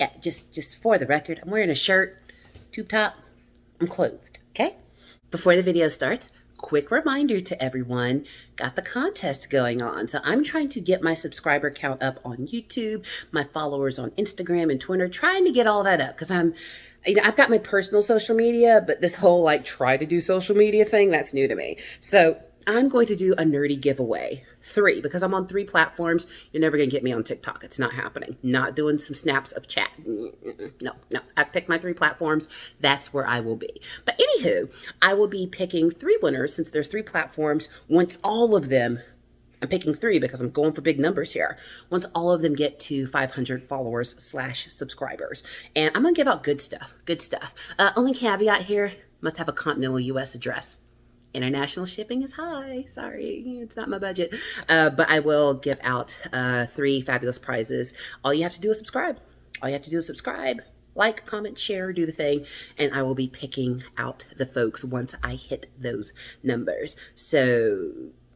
Yeah, just for the record, I'm wearing a shirt, tube top. I'm clothed, okay? Before the video starts, quick reminder to everyone, got the contest going on. So I'm trying to get my subscriber count up on YouTube, my followers on Instagram and Twitter, trying to get all that up because I've got my personal social media, but this whole like try to do social media thing, that's new to me. So I'm going to do a nerdy giveaway. 3, because I'm on 3 platforms. You're never going to get me on TikTok. It's not happening. Not doing some snaps of chat. No. I've picked my 3 platforms. That's where I will be. But anywho, I will be picking 3 winners since there's 3 platforms. Once all of them, I'm picking 3 because I'm going for big numbers here. Once all of them get to 500 followers / subscribers. And I'm going to give out good stuff. Good stuff. Only caveat here, must have a continental U.S. address. International shipping is high. Sorry, it's not my budget. But I will give out 3 fabulous prizes. All you have to do is subscribe. All you have to do is subscribe, like, comment, share, do the thing, and I will be picking out the folks once I hit those numbers. So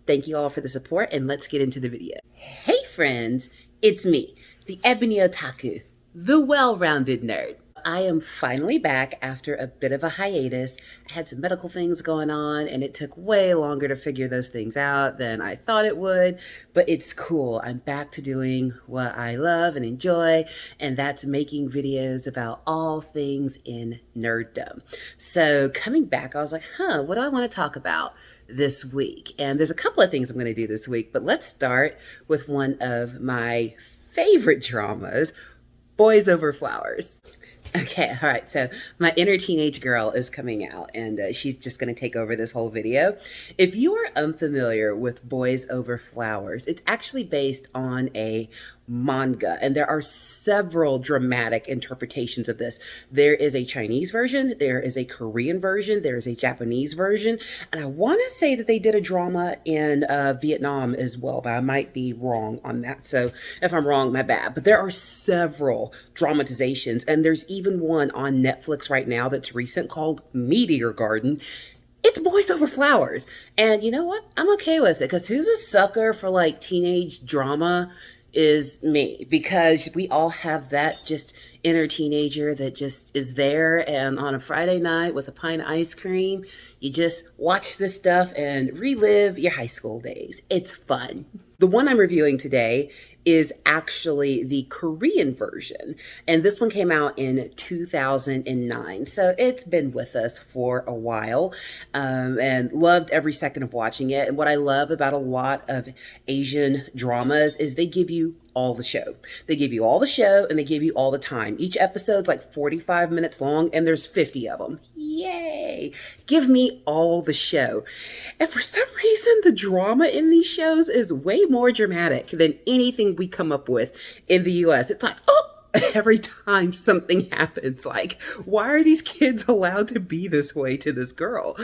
thank you all for the support, and let's get into the video. Hey friends, it's me, the Ebony Otaku, the well-rounded nerd. I am finally back after a bit of a hiatus. I had some medical things going on and it took way longer to figure those things out than I thought it would, but it's cool. I'm back to doing what I love and enjoy, and that's making videos about all things in nerddom. So coming back, I was like, what do I want to talk about this week? And there's a couple of things I'm going to do this week, but let's start with one of my favorite dramas, Boys Over Flowers. Okay, all right, so my inner teenage girl is coming out, and she's just going to take over this whole video. If you are unfamiliar with Boys Over Flowers, it's actually based on a manga, and there are several dramatic interpretations of this. There is a Chinese version, there is a Korean version, there is a Japanese version, and I want to say that they did a drama in Vietnam as well, but I might be wrong on that. So if I'm wrong, my bad. But there are several dramatizations, and there's even one on Netflix right now that's recent called Meteor Garden. It's Boys Over Flowers. And you know what? I'm okay with it, because who's a sucker for like teenage drama is me, because we all have that just inner teenager that just is there, and on a Friday night with a pint of ice cream, you just watch this stuff and relive your high school days. It's fun. The one I'm reviewing today is actually the Korean version, and this one came out in 2009, so it's been with us for a while, and loved every second of watching it. And what I love about a lot of Asian dramas is they give you all the show. They give you all the show, and they give you all the time. Each episode's like 45 minutes long, and there's 50 of them. Yay! Give me all the show. And for some reason, the drama in these shows is way more dramatic than anything we come up with in the US. It's like, oh, every time something happens, like, why are these kids allowed to be this way to this girl?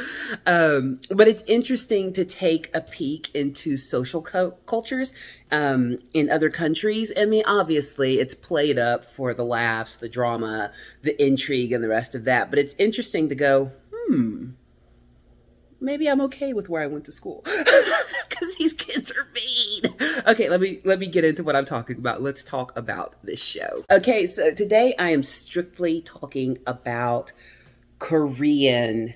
But it's interesting to take a peek into social cultures in other countries. I mean, obviously it's played up for the laughs, the drama, the intrigue, and the rest of that. But it's interesting to go, maybe I'm okay with where I went to school, because these kids are mean. Okay, let me get into what I'm talking about. Let's talk about this show. Okay, so today I am strictly talking about Korean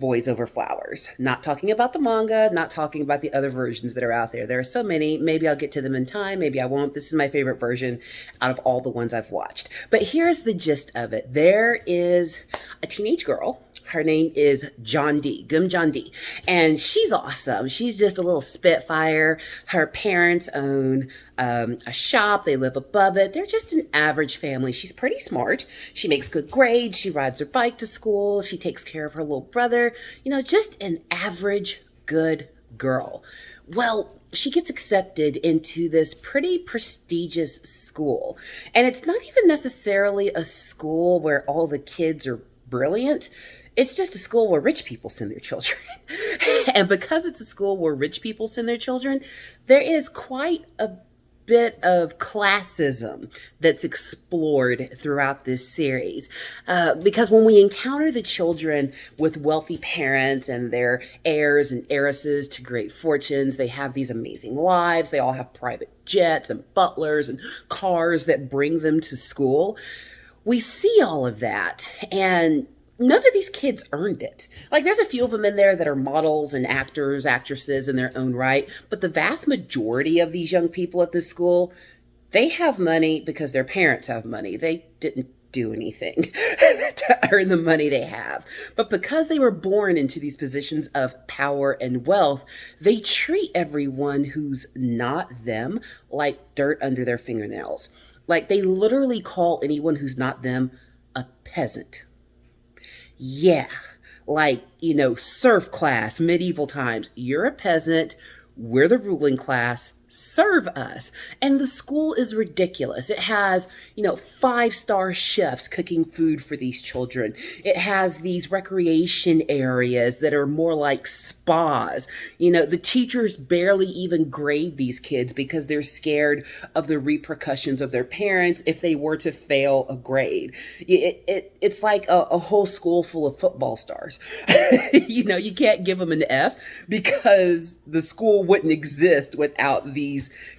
Boys Over Flowers. Not talking about the manga, not talking about the other versions that are out there. There are so many. Maybe I'll get to them in time, maybe I won't. This is my favorite version out of all the ones I've watched. But here's the gist of it. There is a teenage girl. Her name is Jeondy, Gum Jeondy, and she's awesome. She's just a little spitfire. Her parents own a shop. They live above it. They're just an average family. She's pretty smart. She makes good grades. She rides her bike to school. She takes care of her little brother. You know, just an average good girl. Well, she gets accepted into this pretty prestigious school. And it's not even necessarily a school where all the kids are brilliant. It's just a school where rich people send their children. And because it's a school where rich people send their children, there is quite a bit of classism that's explored throughout this series. Because when we encounter the children with wealthy parents and their heirs and heiresses to great fortunes, they have these amazing lives. They all have private jets and butlers and cars that bring them to school. We see all of that, and none of these kids earned it. Like, there's a few of them in there that are models and actors, actresses in their own right, but the vast majority of these young people at this school, they have money because their parents have money. They didn't do anything to earn the money they have. But because they were born into these positions of power and wealth, they treat everyone who's not them like dirt under their fingernails. Like, they literally call anyone who's not them a peasant. Yeah, like, serf class, medieval times. You're a peasant. We're the ruling class. Serve us. And the school is ridiculous. It has, 5-star chefs cooking food for these children. It has these recreation areas that are more like spas. The teachers barely even grade these kids because they're scared of the repercussions of their parents if they were to fail a grade. It's like a whole school full of football stars. You can't give them an F because the school wouldn't exist without these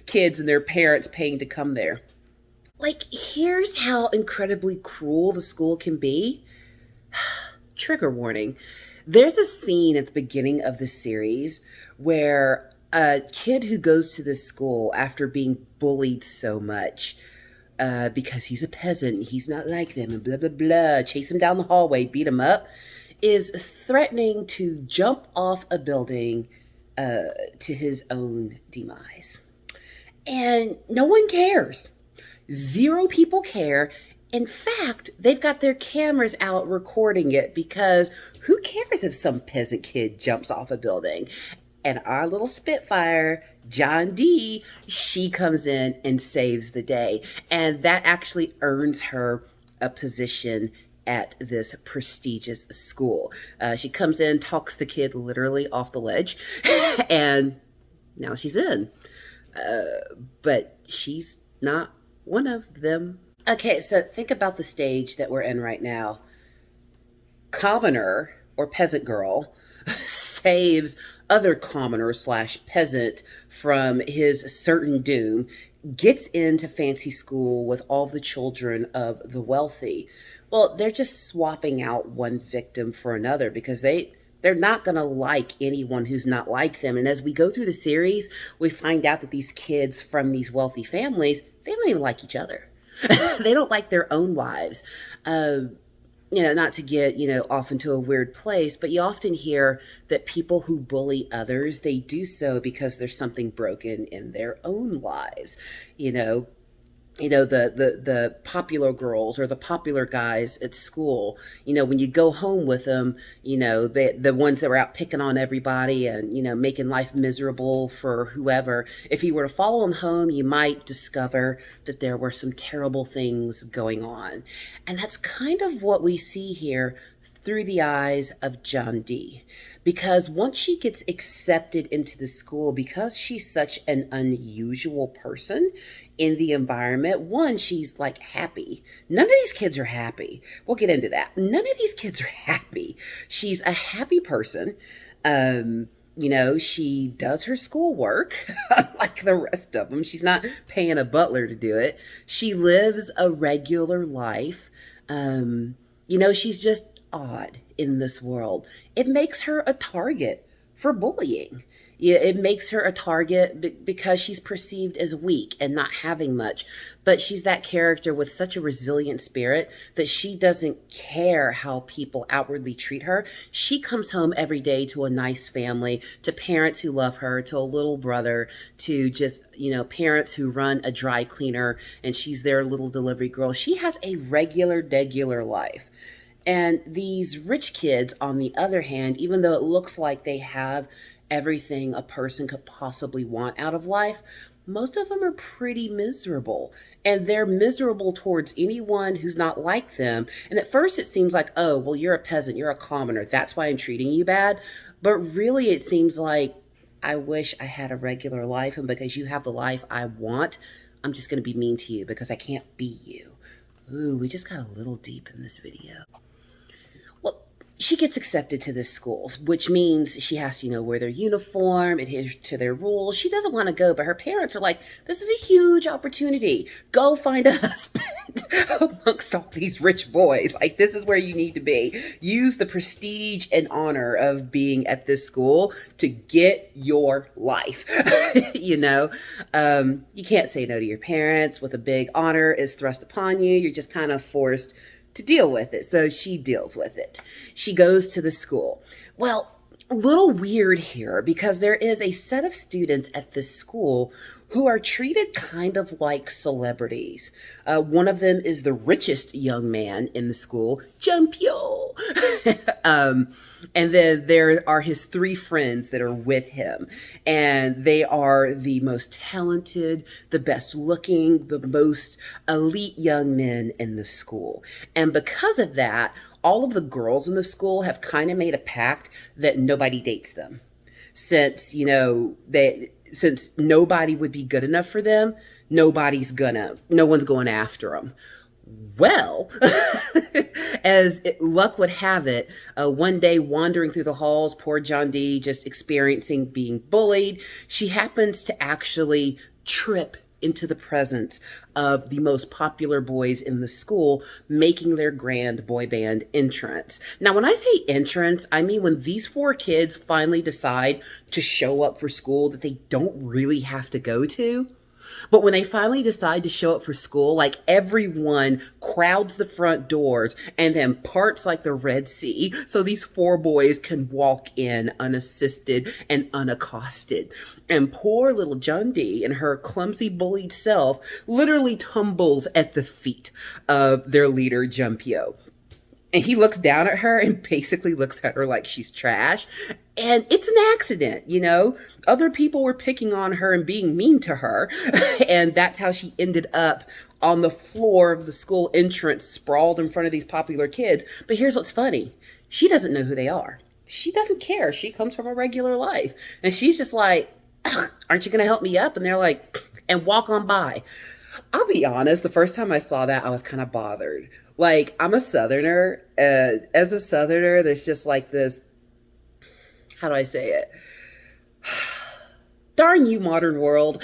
kids and their parents paying to come there. Like, here's how incredibly cruel the school can be. Trigger warning. There's a scene at the beginning of the series where a kid who goes to this school after being bullied so much because he's a peasant, he's not like them, and blah, blah, blah, chase him down the hallway, beat him up, is threatening to jump off a building to his own demise. And no one cares. 0 people care. In fact, they've got their cameras out recording it because who cares if some peasant kid jumps off a building? And our little Spitfire, John D, she comes in and saves the day. And that actually earns her a position at this prestigious school. She comes in, talks the kid literally off the ledge, and now she's in. But she's not one of them. Okay, so think about the stage that we're in right now. Commoner, or peasant girl, saves other commoner / peasant from his certain doom, gets into fancy school with all the children of the wealthy. Well, they're just swapping out one victim for another because they're not going to like anyone who's not like them. And as we go through the series, we find out that these kids from these wealthy families, they don't even like each other. They don't like their own wives. Not to get, off into a weird place, but you often hear that people who bully others, they do so because there's something broken in their own lives. The popular girls or the popular guys at school, when you go home with them, the ones that were out picking on everybody and, making life miserable for whoever, if you were to follow them home, you might discover that there were some terrible things going on. And that's kind of what we see here through the eyes of John D. Because once she gets accepted into the school, because she's such an unusual person in the environment, one, she's like happy. None of these kids are happy. We'll get into that. None of these kids are happy. She's a happy person. She does her schoolwork like the rest of them. She's not paying a butler to do it. She lives a regular life. She's just odd in this world. It makes her a target for bullying. Yeah, it makes her a target because she's perceived as weak and not having much. But she's that character with such a resilient spirit that she doesn't care how people outwardly treat her. She comes home every day to a nice family, to parents who love her, to a little brother, to just, parents who run a dry cleaner, and she's their little delivery girl. She has a regular life. And these rich kids, on the other hand, even though it looks like they have everything a person could possibly want out of life, most of them are pretty miserable. And they're miserable towards anyone who's not like them. And at first it seems like, oh, well, you're a peasant, you're a commoner, that's why I'm treating you bad. But really it seems like, I wish I had a regular life, and because you have the life I want, I'm just going to be mean to you because I can't be you. Ooh, we just got a little deep in this video. Well, she gets accepted to this school, which means she has to, wear their uniform, adhere to their rules. She doesn't want to go, but her parents are like, this is a huge opportunity. Go find a husband amongst all these rich boys. Like, this is where you need to be. Use the prestige and honor of being at this school to get your life. You can't say no to your parents. With a big honor is thrust upon you, you're just kind of forced to deal with it. So she deals with it. She goes to the school. Well, a little weird here because there is a set of students at this school who are treated kind of like celebrities. One of them is the richest young man in the school, Junpyo. And then there are his 3 friends that are with him. And they are the most talented, the best looking, the most elite young men in the school. And because of that, all of the girls in the school have kind of made a pact that nobody dates them. Since nobody would be good enough for them, no one's going after them. Well, as luck would have it, one day wandering through the halls, poor John Dee just experiencing being bullied, she happens to actually trip into the presence of the most popular boys in the school, making their grand boy band entrance. Now, when I say entrance, I mean when these 4 kids finally decide to show up for school that they don't really have to go to. But when they finally decide to show up for school, like, everyone crowds the front doors and then parts like the Red Sea so these 4 boys can walk in unassisted and unaccosted. And poor little John Dee and her clumsy bullied self literally tumbles at the feet of their leader, Junpyo. And he looks down at her and basically looks at her like she's trash. And it's an accident, Other people were picking on her and being mean to her. And that's how she ended up on the floor of the school entrance, sprawled in front of these popular kids. But here's what's funny. She doesn't know who they are. She doesn't care. She comes from a regular life. And she's just like, aren't you going to help me up? And they're like, and walk on by. I'll be honest, the first time I saw that, I was kind of bothered. Like, I'm a Southerner. As a Southerner, there's just like this, how do I say it? Darn you, modern world.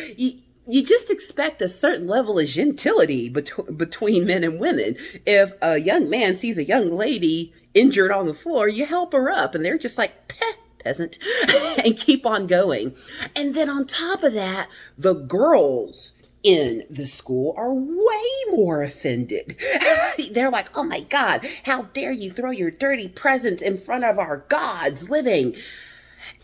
You just expect a certain level of gentility between men and women. If a young man sees a young lady injured on the floor, you help her up. And they're just like, peasant, and keep on going. And then on top of that, the girls in the school are way more offended. They're like, oh my God, how dare you throw your dirty presents in front of our gods living?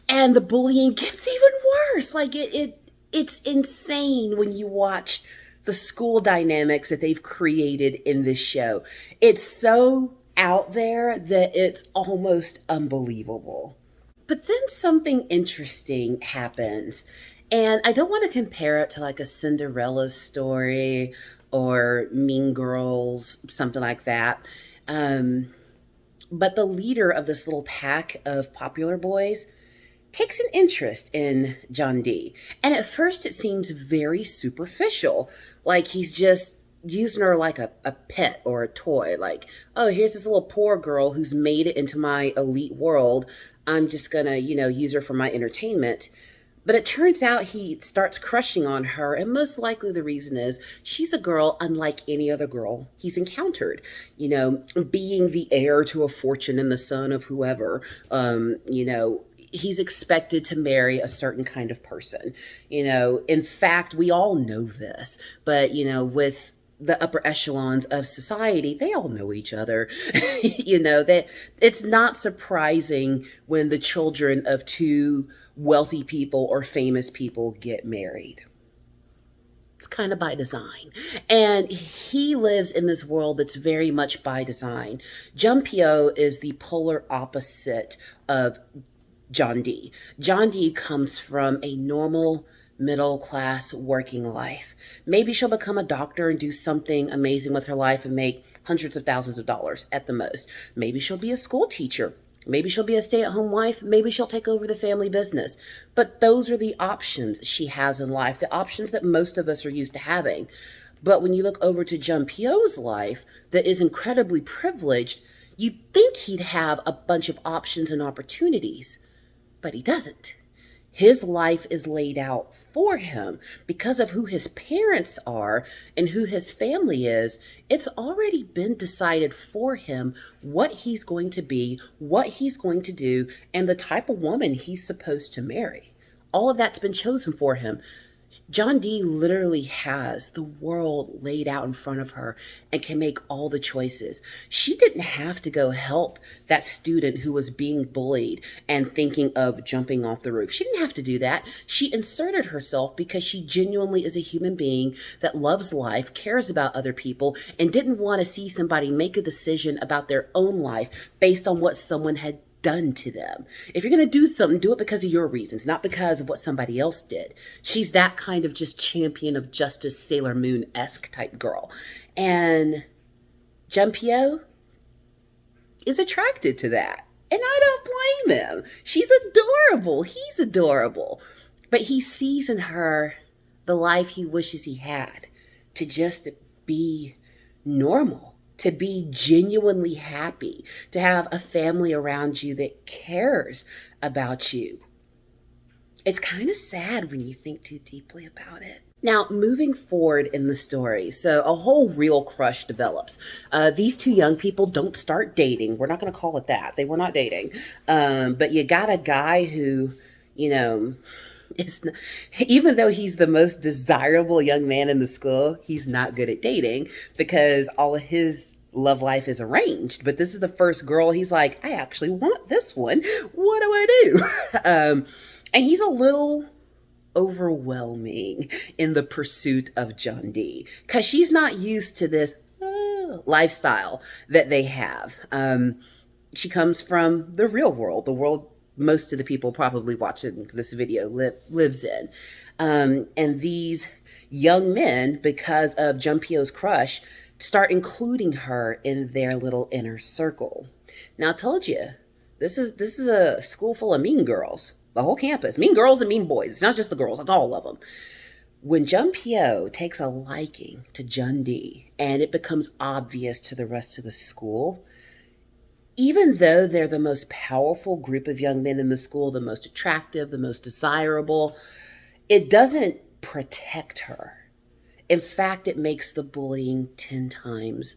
And the bullying gets even worse. Like, it's insane when you watch the school dynamics that they've created in this show. It's so out there that it's almost unbelievable. But then something interesting happens. And I don't want to compare it to like a Cinderella story or Mean Girls, something like that. But the leader of this little pack of popular boys takes an interest in John Dee. And at first it seems very superficial. Like he's just using her like a pet or a toy. Like, oh, here's this little poor girl who's made it into my elite world. I'm just gonna, use her for my entertainment. But it turns out he starts crushing on her, and most likely the reason is she's a girl unlike any other girl he's encountered. Being the heir to a fortune and the son of whoever, he's expected to marry a certain kind of person. In fact, we all know this, but, with the upper echelons of society, they all know each other. That it's not surprising when the children of 2 wealthy people or famous people get married. It's kind of by design. And he lives in this world that's very much by design. Junpyo is the polar opposite of John Dee. John Dee comes from a normal middle-class working life. Maybe she'll become a doctor and do something amazing with her life and make hundreds of thousands of dollars at the most. Maybe she'll be a school teacher Maybe she'll be a stay-at-home wife. Maybe she'll take over the family business. But those are the options she has in life, the options that most of us are used to having. But when you look over to Junpyo's life, that is incredibly privileged, you'd think he'd have a bunch of options and opportunities, but he doesn't. His life is laid out for him because of who his parents are and who his family is. It's already been decided for him what he's going to be, what he's going to do, and the type of woman he's supposed to marry. All of that's been chosen for him. John Dee literally has the world laid out in front of her and can make all the choices. She didn't have to go help that student who was being bullied and thinking of jumping off the roof. She didn't have to do that. She inserted herself because she genuinely is a human being that loves life, cares about other people, and didn't want to see somebody make a decision about their own life based on what someone had done to them. If you're going to do something, do it because of your reasons, not because of what somebody else did. She's that kind of just champion of justice, Sailor Moon-esque type girl. And Junpyo is attracted to that. And I don't blame him. She's adorable. He's adorable. But he sees in her the life he wishes he had, to just be normal, to be genuinely happy, to have a family around you that cares about you. It's kind of sad when you think too deeply about it. Now, moving forward in the story, so a whole real crush develops. These two young people don't start dating. We're not going to call it that. They were not dating. But you got a guy who, it's not, even though he's the most desirable young man in the school, he's not good at dating because all of his love life is arranged. But this is the first girl he's like, I actually want this one. What do I do? And he's a little overwhelming in the pursuit of John Dee because she's not used to this lifestyle that they have. She comes from the real world, the world most of the people probably watching this video lives in. And these young men, because of Junpyo's crush, start including her in their little inner circle. Now, I told you, this is a school full of mean girls. The whole campus, mean girls and mean boys. It's not just the girls, it's all of them. When Junpyo takes a liking to John Dee and it becomes obvious to the rest of the school, even though they're the most powerful group of young men in the school, the most attractive, the most desirable, it doesn't protect her. In fact, it makes the bullying 10 times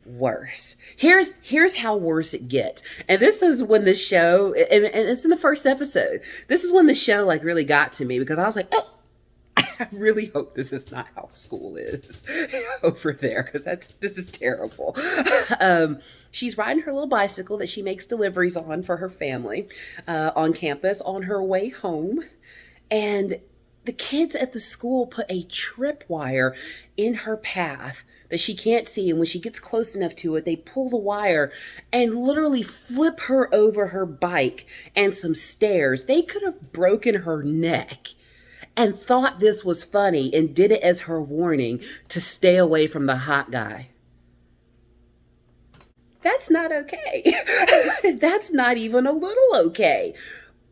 worse. Here's how worse it gets. And this is when the show, and it's in the first episode, this is when the show like really got to me because I was like, oh, I really hope this is not how school is over there because this is terrible. She's riding her little bicycle that she makes deliveries on for her family on campus on her way home. And the kids at the school put a tripwire in her path that she can't see. And when she gets close enough to it, they pull the wire and literally flip her over her bike and some stairs. They could have broken her neck and thought this was funny and did it as her warning to stay away from the hot guy. That's not okay. That's not even a little okay.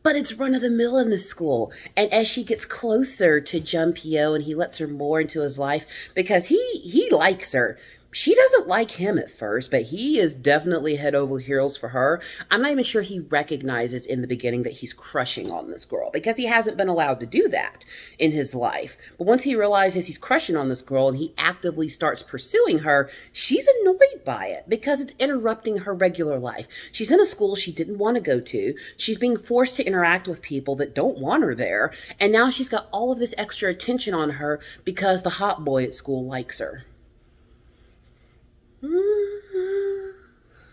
But it's run of the mill in the school. And as she gets closer to Junpyo and he lets her more into his life because he likes her. She doesn't like him at first, but he is definitely head over heels for her. I'm not even sure he recognizes in the beginning that he's crushing on this girl because he hasn't been allowed to do that in his life. But once he realizes he's crushing on this girl and he actively starts pursuing her, she's annoyed by it because it's interrupting her regular life. She's in a school she didn't want to go to. She's being forced to interact with people that don't want her there. And now she's got all of this extra attention on her because the hot boy at school likes her.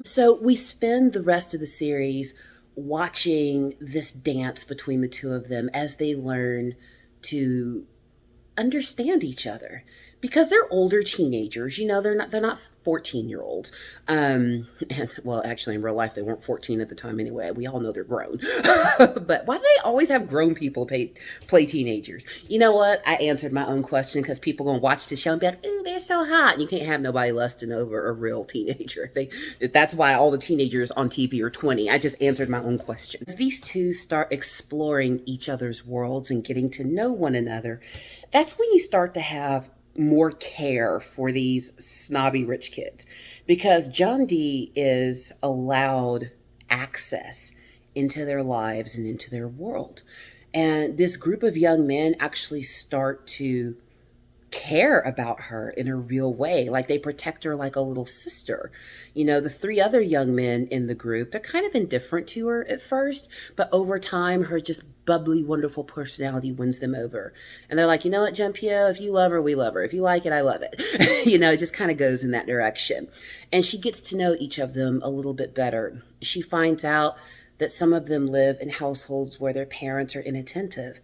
So we spend the rest of the series watching this dance between the two of them as they learn to understand each other. because they're older teenagers. You know, they're not 14-year-olds. And well, actually, in real life, they weren't 14 at the time anyway. We all know they're grown. But why do they always have grown people play teenagers? You know what? I answered my own question because people gonna watch the show and be like, "Ooh, they're so hot." And you can't have nobody lusting over a real teenager. That's why all the teenagers on TV are 20. I just answered my own question. As these two start exploring each other's worlds and getting to know one another, that's when you start to have more care for these snobby rich kids, because John D is allowed access into their lives and into their world. And this group of young men actually start to care about her in a real way. Like they protect her like a little sister. You know, the three other young men in the group, they're kind of indifferent to her at first, but over time, her just bubbly, wonderful personality wins them over. And they're like, you know what, Junpyo, if you love her, we love her. If you like it, I love it. You know, it just kind of goes in that direction. And she gets to know each of them a little bit better. She finds out that some of them live in households where their parents are inattentive.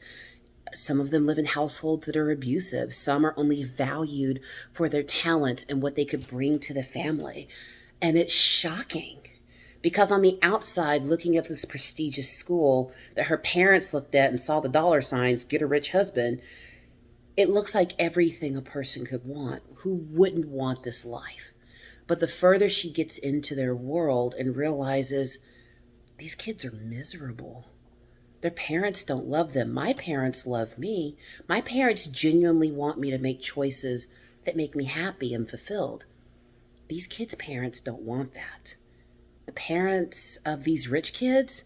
Some of them live in households that are abusive. Some are only valued for their talents and what they could bring to the family. And it's shocking because on the outside, looking at this prestigious school that her parents looked at and saw the dollar signs, get a rich husband, it looks like everything a person could want. Who wouldn't want this life? But the further she gets into their world and realizes these kids are miserable. Their parents don't love them. My parents love me. My parents genuinely want me to make choices that make me happy and fulfilled. These kids' parents don't want that. The parents of these rich kids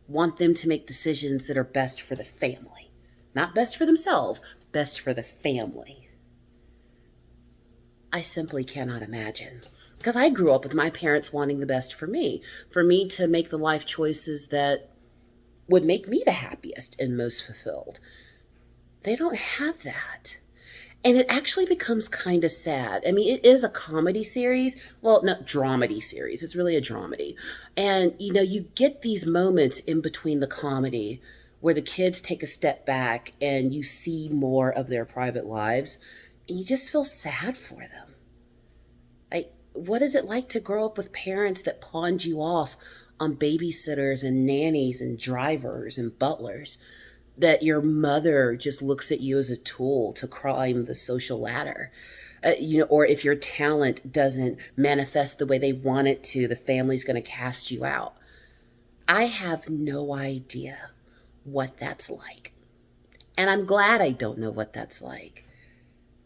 want them to make decisions that are best for the family. Not best for themselves, best for the family. I simply cannot imagine. Because I grew up with my parents wanting the best for me to make the life choices that would make me the happiest and most fulfilled. They don't have that. And it actually becomes kind of sad. I mean, it is a comedy series. Well, not dramedy series. It's really a dramedy. And, you know, you get these moments in between the comedy where the kids take a step back and you see more of their private lives and you just feel sad for them. Like, what is it like to grow up with parents that pawned you off on babysitters and nannies and drivers and butlers, that your mother just looks at you as a tool to climb the social ladder? You know, or if your talent doesn't manifest the way they want it to, the family's going to cast you out. I have no idea what that's like. And I'm glad I don't know what that's like.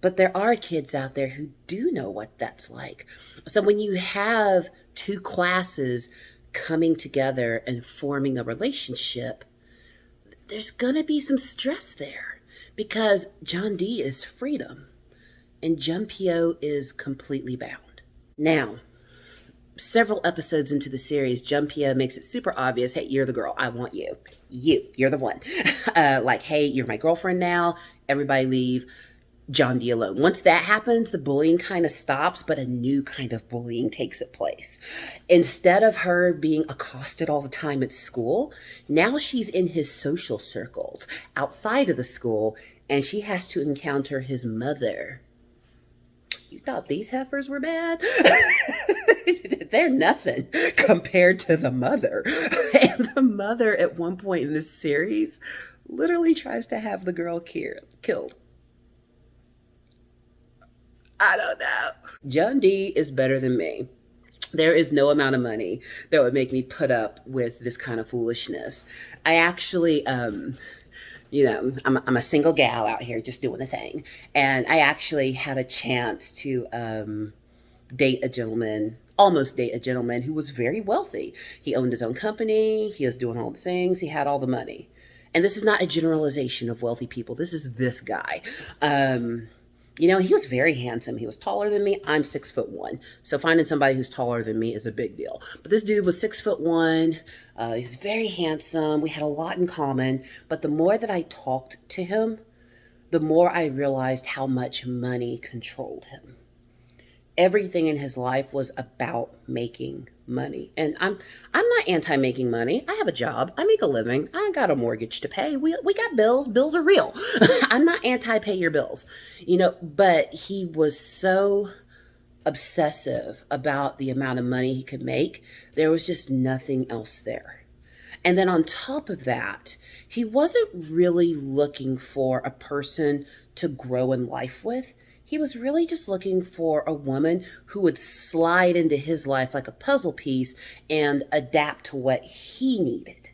But there are kids out there who do know what that's like. So when you have two classes coming together and forming a relationship, there's going to be some stress there because John D is freedom and Junpyo is completely bound. Now, several episodes into the series, Junpyo makes it super obvious, hey, you're the girl. I want you. You're the one. Like, hey, you're my girlfriend now. Everybody leave. John D alone. Once that happens, the bullying kind of stops, but a new kind of bullying takes its place. Instead of her being accosted all the time at school, now she's in his social circles outside of the school, and she has to encounter his mother. You thought these heifers were bad? They're nothing compared to the mother. And the mother, at one point in this series, literally tries to have the girl killed. I don't know. John D is better than me. There is no amount of money that would make me put up with this kind of foolishness. I actually, you know, I'm a single gal out here just doing a thing. And I actually had a chance to almost date a gentleman who was very wealthy. He owned his own company. He was doing all the things. He had all the money. And this is not a generalization of wealthy people. This is this guy. You know, he was very handsome. He was taller than me. I'm 6'1". So finding somebody who's taller than me is a big deal. But this dude was 6'1". He was very handsome. We had a lot in common. But the more that I talked to him, the more I realized how much money controlled him. everything in his life was about making money. And I'm not anti making money. I have a job. I make a living. I got a mortgage to pay. We got bills. Bills are real. I'm not anti pay your bills. But he was so obsessive about the amount of money he could make. There was just nothing else there. And then on top of that, he wasn't really looking for a person to grow in life with. He was really just looking for a woman who would slide into his life like a puzzle piece and adapt to what he needed.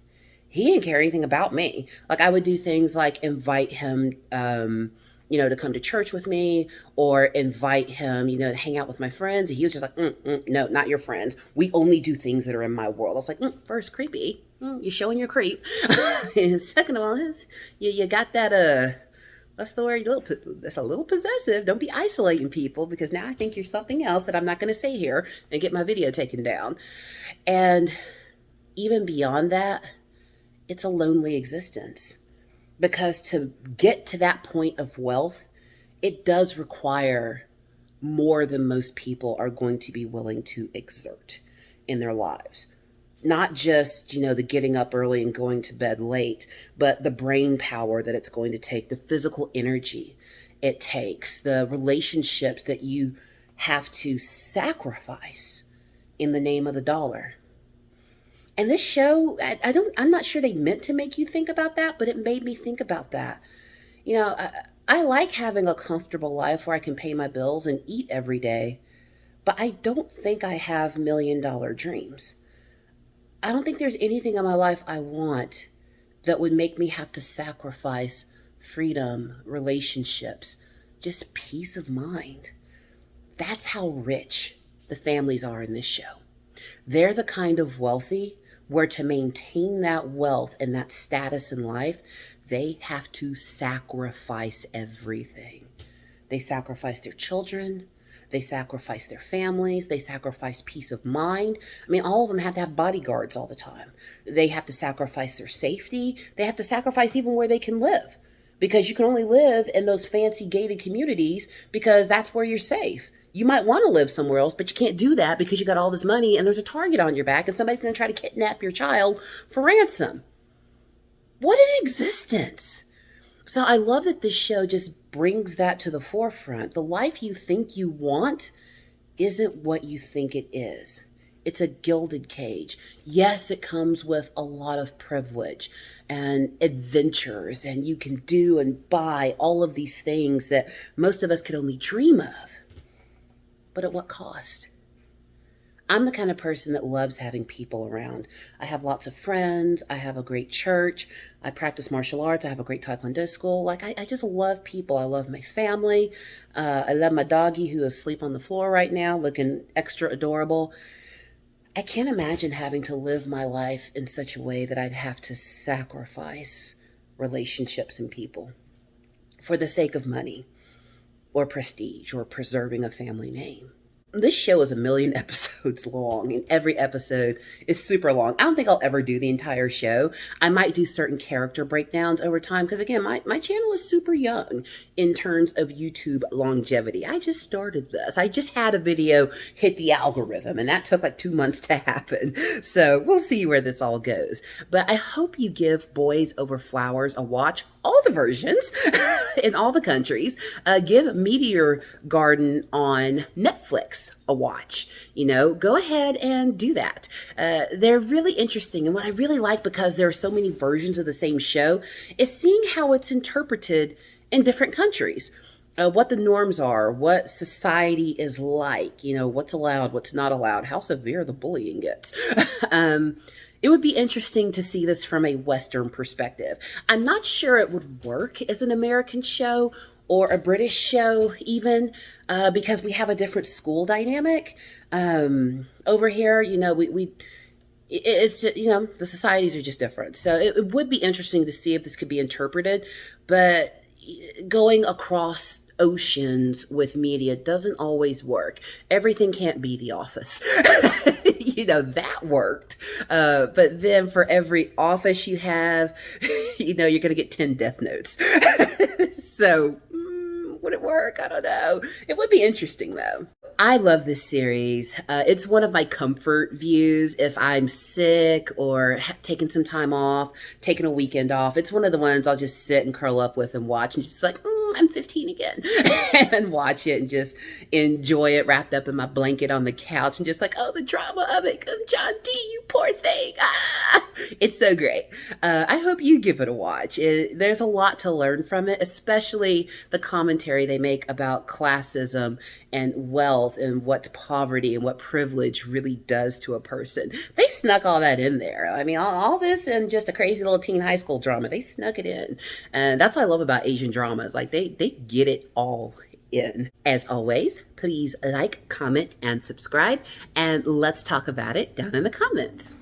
He didn't care anything about me. Like, I would do things like invite him, to come to church with me, or invite him, to hang out with my friends. And he was just like, no, not your friends. We only do things that are in my world. I was like, first, creepy. You're showing your creep. And second of all, you got that, that's the word, that's a little possessive. Don't be isolating people, because now I think you're something else that I'm not going to say here and get my video taken down. And even beyond that, it's a lonely existence. Because to get to that point of wealth, it does require more than most people are going to be willing to exert in their lives. Not just, the getting up early and going to bed late, but the brain power that it's going to take, the physical energy it takes, the relationships that you have to sacrifice in the name of the dollar. And this show, I'm not sure they meant to make you think about that, but it made me think about that. I like having a comfortable life where I can pay my bills and eat every day, but I don't think I have $1 million dreams. I don't think there's anything in my life I want that would make me have to sacrifice freedom, relationships, just peace of mind. That's how rich the families are in this show. They're the kind of wealthy where to maintain that wealth and that status in life, they have to sacrifice everything. They sacrifice their children. They sacrifice their families. They sacrifice peace of mind. I mean, all of them have to have bodyguards all the time. They have to sacrifice their safety. They have to sacrifice even where they can live, because you can only live in those fancy gated communities because that's where you're safe. You might want to live somewhere else, but you can't do that because you got all this money and there's a target on your back and somebody's going to try to kidnap your child for ransom. What an existence. So I love that this show just brings that to the forefront. The life you think you want isn't what you think it is. It's a gilded cage. Yes, it comes with a lot of privilege and adventures, and you can do and buy all of these things that most of us could only dream of. But at what cost? I'm the kind of person that loves having people around. I have lots of friends. I have a great church. I practice martial arts. I have a great Taekwondo school. I just love people. I love my family. I love my doggie, who is asleep on the floor right now, looking extra adorable. I can't imagine having to live my life in such a way that I'd have to sacrifice relationships and people for the sake of money or prestige or preserving a family name. This show is 1 million episodes long, and every episode is super long. I don't think I'll ever do the entire show. I might do certain character breakdowns over time because, again, my channel is super young in terms of YouTube longevity. I just started this. I just had a video hit the algorithm, and that took like 2 months to happen. So we'll see where this all goes. But I hope you give Boys Over Flowers a watch. All the versions in all the countries. Give Meteor Garden on Netflix a watch. Go ahead and do that. They're really interesting. And what I really like, because there are so many versions of the same show, is seeing how it's interpreted in different countries. What the norms are, what society is like, what's allowed, what's not allowed, how severe the bullying gets. It would be interesting to see this from a Western perspective. I'm not sure it would work as an American show or a British show even, because we have a different school dynamic. Over here, it's just, the societies are just different. So it would be interesting to see if this could be interpreted, but going across oceans with media doesn't always work. Everything can't be The Office. That worked. But then for every office you have, you're going to get 10 death notes. So would it work? I don't know. It would be interesting though. I love this series. It's one of my comfort views if I'm sick or taking some time off, taking a weekend off. It's one of the ones I'll just sit and curl up with and watch and just like, I'm 15 again, and watch it and just enjoy it wrapped up in my blanket on the couch and just like, oh, the drama of it. John D, you poor thing. Ah! It's so great. I hope you give it a watch. There's a lot to learn from it, especially the commentary they make about classism and wealth and what poverty and what privilege really does to a person. They snuck all that in there. I mean, all this and just a crazy little teen high school drama. They snuck it in. And that's what I love about Asian dramas. Like they get it all in. As always, please like, comment, and subscribe. And let's talk about it down in the comments.